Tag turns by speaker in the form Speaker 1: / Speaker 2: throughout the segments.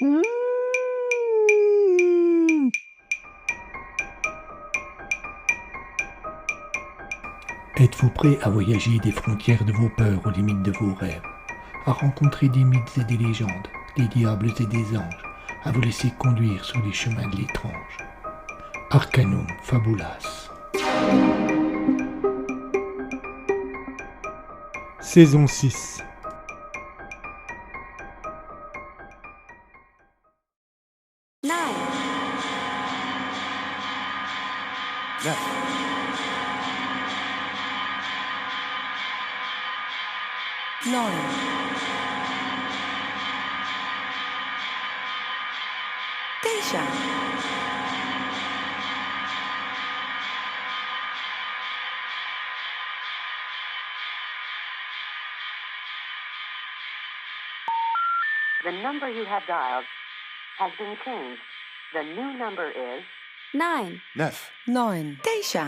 Speaker 1: Mmh. Êtes-vous prêt à voyager des frontières de vos peurs aux limites de vos rêves, à rencontrer des mythes et des légendes, des diables et des anges, à vous laisser conduire sur les chemins de l'étrange? Arcanum Fabulas. Saison 6.
Speaker 2: The number you have dialed has been changed. The new number is
Speaker 3: 9.
Speaker 4: 9.
Speaker 3: Teisha.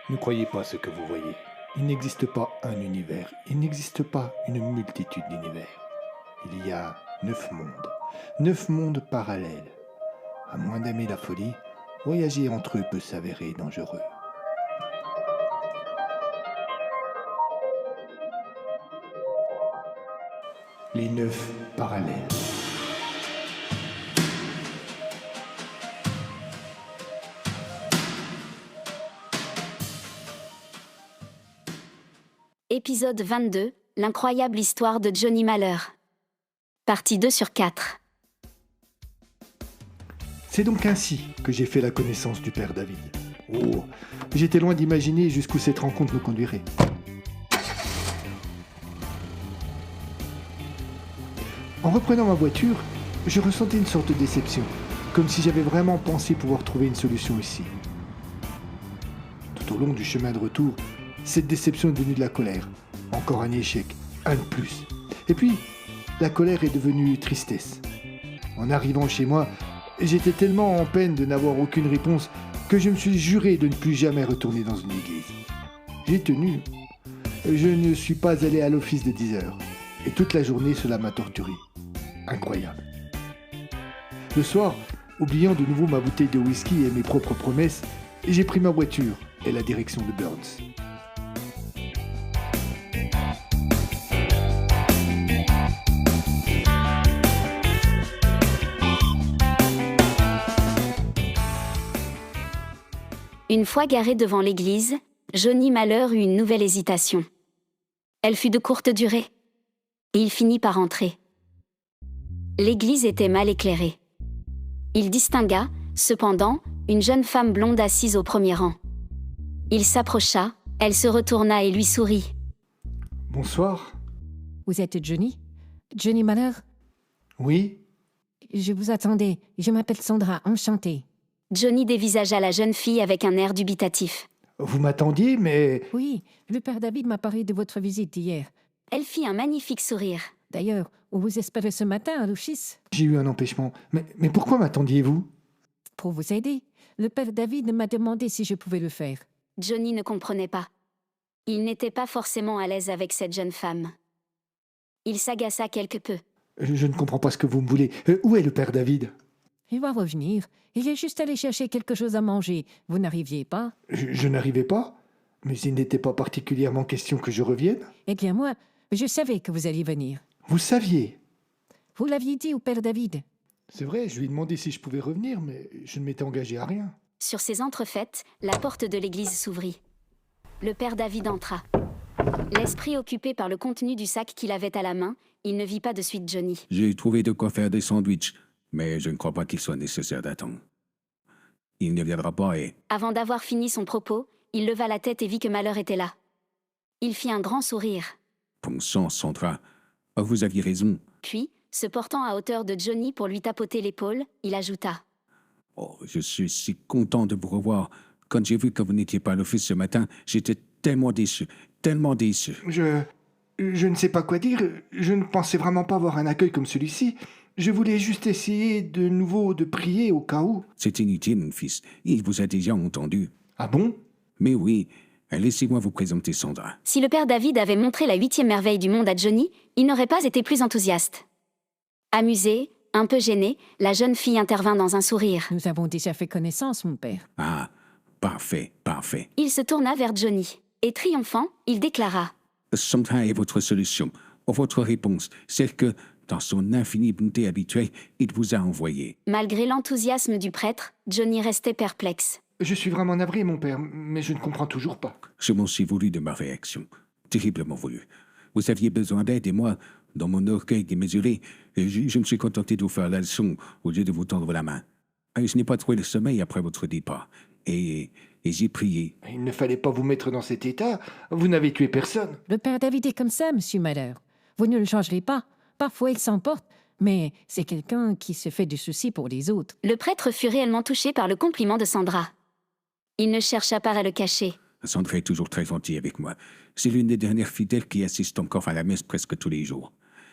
Speaker 1: Ne croyez pas ce que vous voyez. Il n'existe pas un univers, il n'existe pas une multitude d'univers. Il y a 9 mondes parallèles. À moins d'aimer la folie, voyager entre eux peut s'avérer dangereux. Les 9 parallèles.
Speaker 3: Épisode 22, l'incroyable histoire de Johnny Malheur. Partie 2 sur 4.
Speaker 1: C'est donc ainsi que j'ai fait la connaissance du père David. Oh, j'étais loin d'imaginer jusqu'où cette rencontre nous conduirait. En reprenant ma voiture, je ressentais une sorte de déception, comme si j'avais vraiment pensé pouvoir trouver une solution ici. Tout au long du chemin de retour, cette déception est devenue de la colère. Encore un échec, un de plus. Et puis, la colère est devenue tristesse. En arrivant chez moi, j'étais tellement en peine de n'avoir aucune réponse que je me suis juré de ne plus jamais retourner dans une église. J'ai tenu. Je ne suis pas allé à l'office de 10 heures. Et toute la journée, cela m'a torturé. Incroyable. Le soir, oubliant de nouveau ma bouteille de whisky et mes propres promesses, j'ai pris ma voiture et la direction de Burns.
Speaker 3: Une fois garé devant l'église, Johnny Malheur eut une nouvelle hésitation. Elle fut de courte durée. Et il finit par entrer. L'église était mal éclairée. Il distingua, cependant, une jeune femme blonde assise au premier rang. Il s'approcha, elle se retourna et lui sourit.
Speaker 1: Bonsoir.
Speaker 4: Vous êtes Johnny? Johnny Malheur?
Speaker 1: Oui?
Speaker 4: Je vous attendais. Je m'appelle Sandra, enchantée.
Speaker 3: Johnny dévisagea la jeune fille avec un air dubitatif.
Speaker 1: Vous m'attendiez, mais...
Speaker 4: Oui, le père David m'a parlé de votre visite hier.
Speaker 3: Elle fit un magnifique sourire.
Speaker 4: D'ailleurs, on vous espérait ce matin à l'office.
Speaker 1: J'ai eu un empêchement. Mais pourquoi m'attendiez-vous?
Speaker 4: Pour vous aider. Le père David m'a demandé si je pouvais le faire.
Speaker 3: Johnny ne comprenait pas. Il n'était pas forcément à l'aise avec cette jeune femme. Il s'agaça quelque peu.
Speaker 1: Je ne comprends pas ce que vous me voulez. Où est le père David?
Speaker 4: Il va revenir. Il est juste allé chercher quelque chose à manger. Vous n'arriviez pas?
Speaker 1: Je n'arrivais pas? Mais il n'était pas particulièrement question que je revienne?
Speaker 4: Eh bien moi, je savais que vous alliez venir.
Speaker 1: Vous saviez?
Speaker 4: Vous l'aviez dit au père David.
Speaker 1: C'est vrai, je lui ai demandé si je pouvais revenir, mais je ne m'étais engagé à rien.
Speaker 3: Sur ces entrefaites, la porte de l'église s'ouvrit. Le père David entra. L'esprit occupé par le contenu du sac qu'il avait à la main, il ne vit pas de suite Johnny.
Speaker 5: J'ai trouvé de quoi faire des sandwichs, mais je ne crois pas qu'il soit nécessaire d'attendre. Il ne viendra pas et...
Speaker 3: Avant d'avoir fini son propos, il leva la tête et vit que Malheur était là. Il fit un grand sourire.
Speaker 5: Bon sang, Sandra, vous aviez raison.
Speaker 3: Puis, se portant à hauteur de Johnny pour lui tapoter l'épaule, il ajouta.
Speaker 5: Oh, je suis si content de vous revoir. Quand j'ai vu que vous n'étiez pas à l'office ce matin, j'étais tellement déçu, tellement déçu.
Speaker 1: Je ne sais pas quoi dire. Je ne pensais vraiment pas avoir un accueil comme celui-ci. Je voulais juste essayer de nouveau de prier au cas où.
Speaker 5: C'est inutile, mon fils. Il vous a déjà entendu.
Speaker 1: Ah bon?
Speaker 5: Mais oui, laissez-moi vous présenter Sandra.
Speaker 3: Si le père David avait montré la 8e merveille du monde à Johnny, il n'aurait pas été plus enthousiaste. Amusée, un peu gênée, la jeune fille intervint dans un sourire.
Speaker 4: Nous avons déjà fait connaissance, mon père.
Speaker 5: Ah, parfait, parfait.
Speaker 3: Il se tourna vers Johnny. Et triomphant, il déclara.
Speaker 5: Sandra est votre solution, votre réponse, celle que, dans son infinie bonté habituelle, il vous a envoyée.
Speaker 3: Malgré l'enthousiasme du prêtre, Johnny restait perplexe.
Speaker 1: Je suis vraiment navré, mon père, mais je ne comprends toujours pas.
Speaker 5: Je m'en suis voulu de ma réaction. Terriblement voulu. Vous aviez besoin d'aide et moi, dans mon orgueil démesuré, je me suis contenté de vous faire la leçon au lieu de vous tendre la main. Et je n'ai pas trouvé le sommeil après votre départ. Et j'ai prié.
Speaker 1: Il ne fallait pas vous mettre dans cet état. Vous n'avez tué personne.
Speaker 4: Le père David est comme ça, monsieur Malheur. Vous ne le changerez pas. Parfois, il s'emporte, mais c'est quelqu'un qui se fait du souci pour les autres.
Speaker 3: Le prêtre fut réellement touché par le compliment de Sandra. Il ne chercha pas à le cacher.
Speaker 5: Sandra est toujours très gentille avec moi. C'est l'une des dernières fidèles qui assiste encore à la messe presque tous les jours.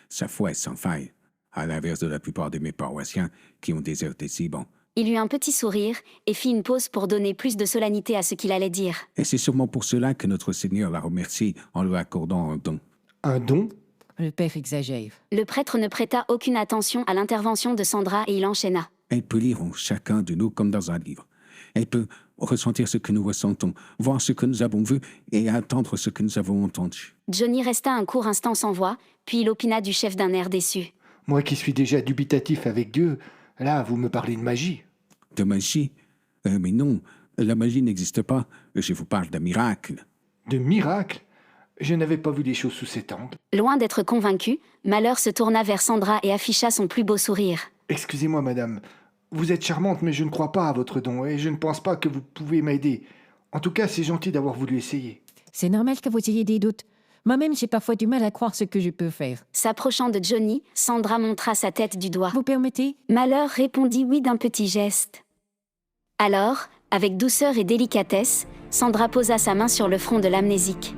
Speaker 5: Sa foi est sans faille, à l'inverse de la plupart de mes paroissiens qui ont déserté si bon.
Speaker 3: Il eut un petit sourire et fit une pause pour donner plus de solennité à ce qu'il allait dire.
Speaker 5: Et c'est sûrement pour cela que notre Seigneur l'a remercié en lui accordant un don.
Speaker 1: Un don?
Speaker 4: Le père exagère.
Speaker 3: Le prêtre ne prêta aucune attention à l'intervention de Sandra et il enchaîna.
Speaker 5: Elle peut lire en chacun de nous comme dans un livre. Elle peut ressentir ce que nous ressentons, voir ce que nous avons vu et entendre ce que nous avons entendu.
Speaker 3: Johnny resta un court instant sans voix, puis il opina du chef d'un air déçu.
Speaker 1: Moi qui suis déjà dubitatif avec Dieu, là, vous me parlez de magie.
Speaker 5: De magie? Mais non, la magie n'existe pas. Je vous parle d'un miracle.
Speaker 1: De miracle? Je n'avais pas vu les choses sous cet angle.
Speaker 3: Loin d'être convaincu, Malheur se tourna vers Sandra et afficha son plus beau sourire.
Speaker 1: Excusez-moi, madame. Vous êtes charmante, mais je ne crois pas à votre don et je ne pense pas que vous pouvez m'aider. En tout cas, c'est gentil d'avoir voulu essayer.
Speaker 4: C'est normal que vous ayez des doutes. Moi-même, j'ai parfois du mal à croire ce que je peux faire.
Speaker 3: S'approchant de Johnny, Sandra montra sa tête du doigt.
Speaker 4: Vous permettez?
Speaker 3: Malheur répondit oui d'un petit geste. Alors, avec douceur et délicatesse, Sandra posa sa main sur le front de l'amnésique.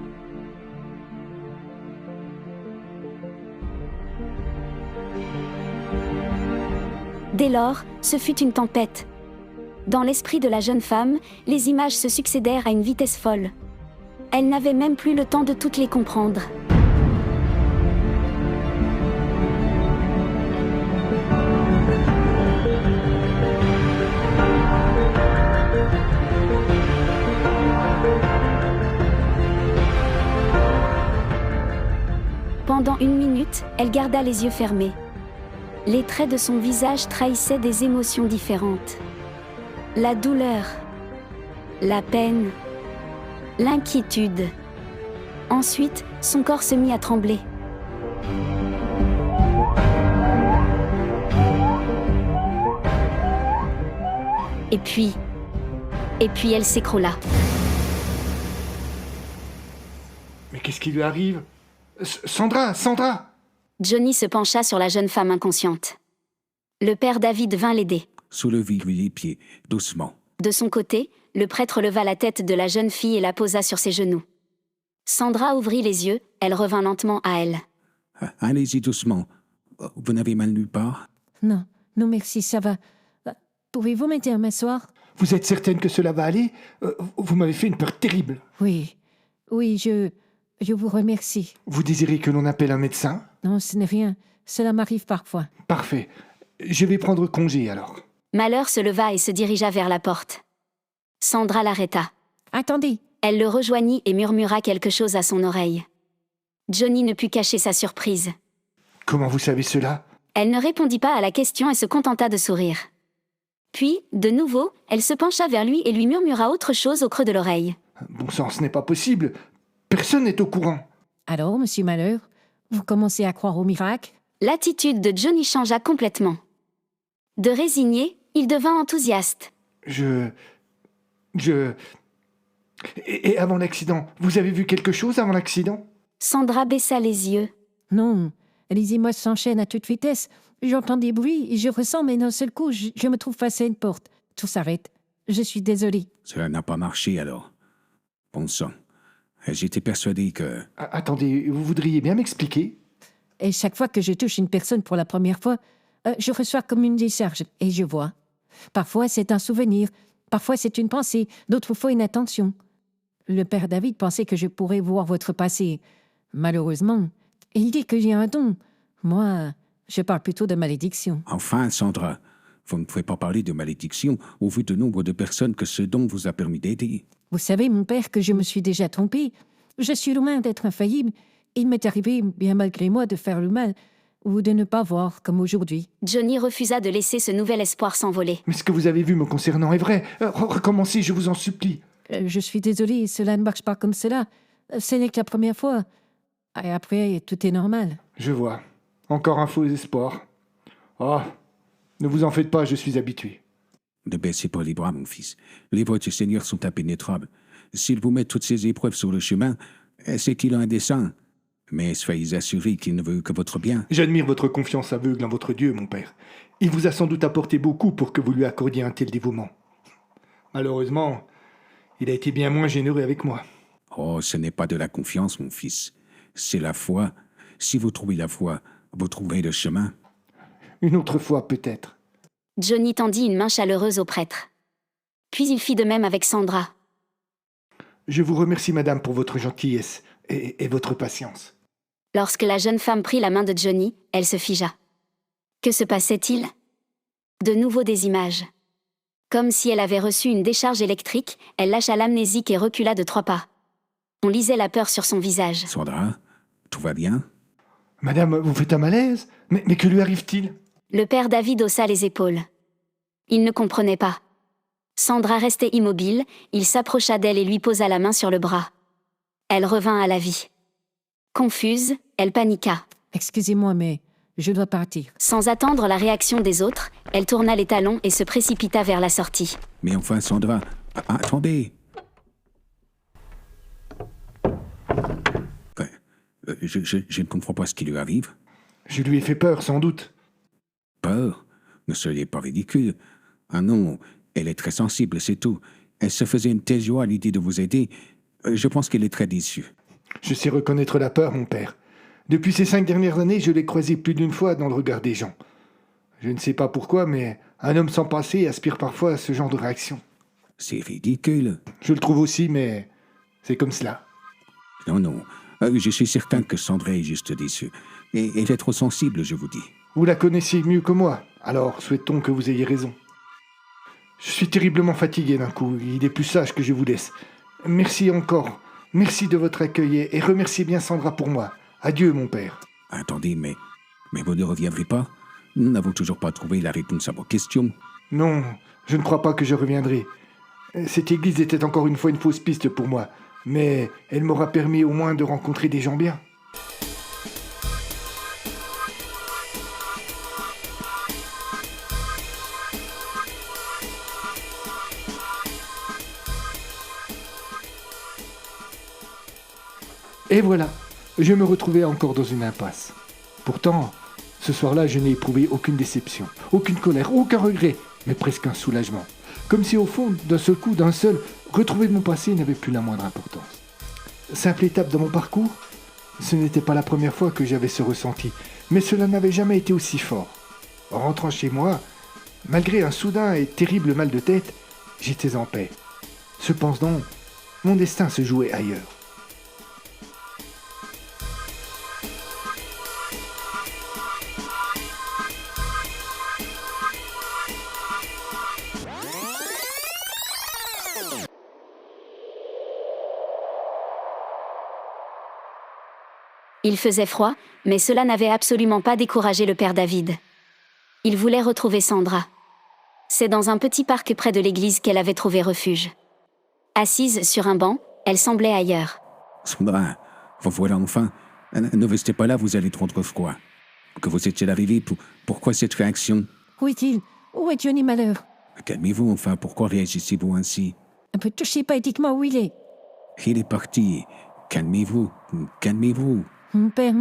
Speaker 3: Dès lors, ce fut une tempête. Dans l'esprit de la jeune femme, les images se succédèrent à une vitesse folle. Elle n'avait même plus le temps de toutes les comprendre. Pendant 1 minute, elle garda les yeux fermés. Les traits de son visage trahissaient des émotions différentes. La douleur, la peine, l'inquiétude. Ensuite, son corps se mit à trembler. Et puis elle s'écroula.
Speaker 1: Mais qu'est-ce qui lui arrive? Sandra! Sandra!
Speaker 3: Johnny se pencha sur la jeune femme inconsciente. Le père David vint l'aider.
Speaker 5: Soulevez-lui les pieds, doucement.
Speaker 3: De son côté, le prêtre leva la tête de la jeune fille et la posa sur ses genoux. Sandra ouvrit les yeux, elle revint lentement à elle.
Speaker 5: Allez-y doucement. Vous n'avez mal nulle part?
Speaker 4: Non, non merci, ça va. Pouvez-vous m'aider à m'asseoir?
Speaker 1: Vous êtes certaine que cela va aller? Vous m'avez fait une peur terrible.
Speaker 4: Oui, je vous remercie.
Speaker 1: Vous désirez que l'on appelle un médecin?
Speaker 4: Non, ce n'est rien. Cela m'arrive parfois.
Speaker 1: Parfait. Je vais prendre congé alors.
Speaker 3: Malheur se leva et se dirigea vers la porte. Sandra l'arrêta.
Speaker 4: Attendez.
Speaker 3: Elle le rejoignit et murmura quelque chose à son oreille. Johnny ne put cacher sa surprise.
Speaker 1: Comment vous savez cela?
Speaker 3: Elle ne répondit pas à la question et se contenta de sourire. Puis, de nouveau, elle se pencha vers lui et lui murmura autre chose au creux de l'oreille.
Speaker 1: Bon sang, ce n'est pas possible. Personne n'est au courant.
Speaker 4: Alors, monsieur Malheur, vous commencez à croire au miracle?
Speaker 3: L'attitude de Johnny changea complètement. De résigné, il devint enthousiaste.
Speaker 1: Et avant l'accident, vous avez vu quelque chose avant l'accident?
Speaker 3: Sandra baissa les yeux.
Speaker 4: Non, les émotions s'enchaînent à toute vitesse. J'entends des bruits et je ressens, mais d'un seul coup, je me trouve face à une porte. Tout s'arrête. Je suis désolée.
Speaker 5: Cela n'a pas marché alors. Bon sang. J'étais persuadé que...
Speaker 1: Attendez, vous voudriez bien m'expliquer?
Speaker 4: Et chaque fois que je touche une personne pour la première fois, je reçois comme une décharge et je vois. Parfois, c'est un souvenir. Parfois, c'est une pensée. D'autres fois, une intention. Le père David pensait que je pourrais voir votre passé. Malheureusement, il dit que j'ai un don. Moi, Je parle plutôt de malédiction.
Speaker 5: Enfin, Sandra, vous ne pouvez pas parler de malédiction au vu du nombre de personnes que ce don vous a permis d'aider.
Speaker 4: Vous savez, mon père, que je me suis déjà trompée. Je suis loin d'être infaillible. Il m'est arrivé, bien malgré moi, de faire le mal ou de ne pas voir, comme aujourd'hui.
Speaker 3: Johnny refusa de laisser ce nouvel espoir s'envoler.
Speaker 1: Mais ce que vous avez vu me concernant est vrai. Recommencez, je vous en supplie.
Speaker 4: Je suis désolée, cela ne marche pas comme cela. Ce n'est que la première fois. Et après, tout est normal.
Speaker 1: Je vois. Encore un faux espoir. Oh, ne vous en faites pas, je suis habitué.
Speaker 5: Ne baissez pas les bras, mon fils. Les voies du Seigneur sont impénétrables. S'il vous met toutes ces épreuves sur le chemin, c'est qu'il a un dessein. Mais soyez assurés qu'il ne veut que votre bien.
Speaker 1: J'admire votre confiance aveugle en votre Dieu, mon père. Il vous a sans doute apporté beaucoup pour que vous lui accordiez un tel dévouement. Malheureusement, il a été bien moins généreux avec moi.
Speaker 5: Oh, ce n'est pas de la confiance, mon fils. C'est la foi. Si vous trouvez la foi, vous trouverez le chemin.
Speaker 1: Une autre fois, peut-être.
Speaker 3: Johnny tendit une main chaleureuse au prêtre. Puis il fit de même avec Sandra.
Speaker 1: Je vous remercie, madame, pour votre gentillesse et votre patience.
Speaker 3: Lorsque la jeune femme prit la main de Johnny, elle se figea. Que se passait-il? De nouveau des images. Comme si elle avait reçu une décharge électrique, elle lâcha l'amnésique et recula de 3 pas. On lisait la peur sur son visage.
Speaker 5: Sandra, tout va bien?
Speaker 1: Madame, vous faites un malaise? Mais que lui arrive-t-il?
Speaker 3: Le père David haussa les épaules. Il ne comprenait pas. Sandra restait immobile, il s'approcha d'elle et lui posa la main sur le bras. Elle revint à la vie. Confuse, elle paniqua.
Speaker 4: Excusez-moi, mais je dois partir.
Speaker 3: Sans attendre la réaction des autres, elle tourna les talons et se précipita vers la sortie.
Speaker 5: Mais enfin, Sandra, attendez. Je ne comprends pas ce qui lui arrive.
Speaker 1: Je lui ai fait peur, sans doute.
Speaker 5: Peur? Ne soyez pas ridicule. Ah non, elle est très sensible, c'est tout. Elle se faisait une telle joie à l'idée de vous aider. Je pense qu'elle est très déçue.
Speaker 1: Je sais reconnaître la peur, mon père. Depuis ces 5 dernières années, je l'ai croisée plus d'une fois dans le regard des gens. Je ne sais pas pourquoi, mais un homme sans passé aspire parfois à ce genre de réaction.
Speaker 5: C'est ridicule.
Speaker 1: Je le trouve aussi, mais c'est comme cela.
Speaker 5: Non, non. Je suis certain que Sandra est juste déçue. Et elle est trop sensible, je vous dis.
Speaker 1: Vous la connaissiez mieux que moi, alors souhaitons que vous ayez raison. Je suis terriblement fatigué d'un coup, il est plus sage que je vous laisse. Merci encore, merci de votre accueil et remerciez bien Sandra pour moi. Adieu, mon père.
Speaker 5: Attendez, mais vous ne reviendrez pas? Nous n'avons toujours pas trouvé la réponse à vos questions.
Speaker 1: Non, je ne crois pas que je reviendrai. Cette église était encore une fois une fausse piste pour moi, mais elle m'aura permis au moins de rencontrer des gens bien. Et voilà, je me retrouvais encore dans une impasse. Pourtant, ce soir-là, je n'ai éprouvé aucune déception, aucune colère, aucun regret, mais presque un soulagement. Comme si au fond, d'un seul coup, retrouver mon passé n'avait plus la moindre importance. Simple étape dans mon parcours, ce n'était pas la première fois que j'avais ce ressenti, mais cela n'avait jamais été aussi fort. En rentrant chez moi, malgré un soudain et terrible mal de tête, j'étais en paix. Cependant, mon destin se jouait ailleurs.
Speaker 3: Il faisait froid, mais cela n'avait absolument pas découragé le père David. Il voulait retrouver Sandra. C'est dans un petit parc près de l'église qu'elle avait trouvé refuge. Assise sur un banc, elle semblait ailleurs.
Speaker 5: Sandra, vous voilà enfin. Ne restez pas là, vous allez trop froid. Que vous étiez arrivé, pourquoi cette réaction?
Speaker 4: Où est-il? Où est Johnny Malheur?
Speaker 5: Calmez-vous enfin, pourquoi réagissez-vous ainsi?
Speaker 4: Un peu touché poétiquement où il est.
Speaker 5: Il est parti. Calmez-vous, calmez-vous.
Speaker 4: Mon père,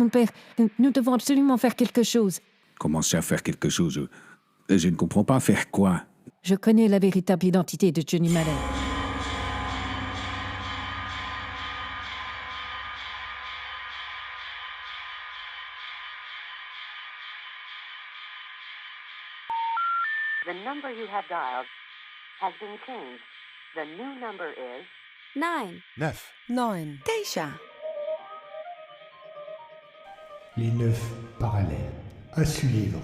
Speaker 4: nous devons absolument faire quelque chose.
Speaker 5: Commencez à faire quelque chose. Je ne comprends pas faire quoi.
Speaker 4: Je connais la véritable identité de Johnny Malheur.
Speaker 2: The number you have dialed has been changed. The new number is
Speaker 3: 9.
Speaker 6: 9 9
Speaker 1: Les 9 parallèles. À suivre.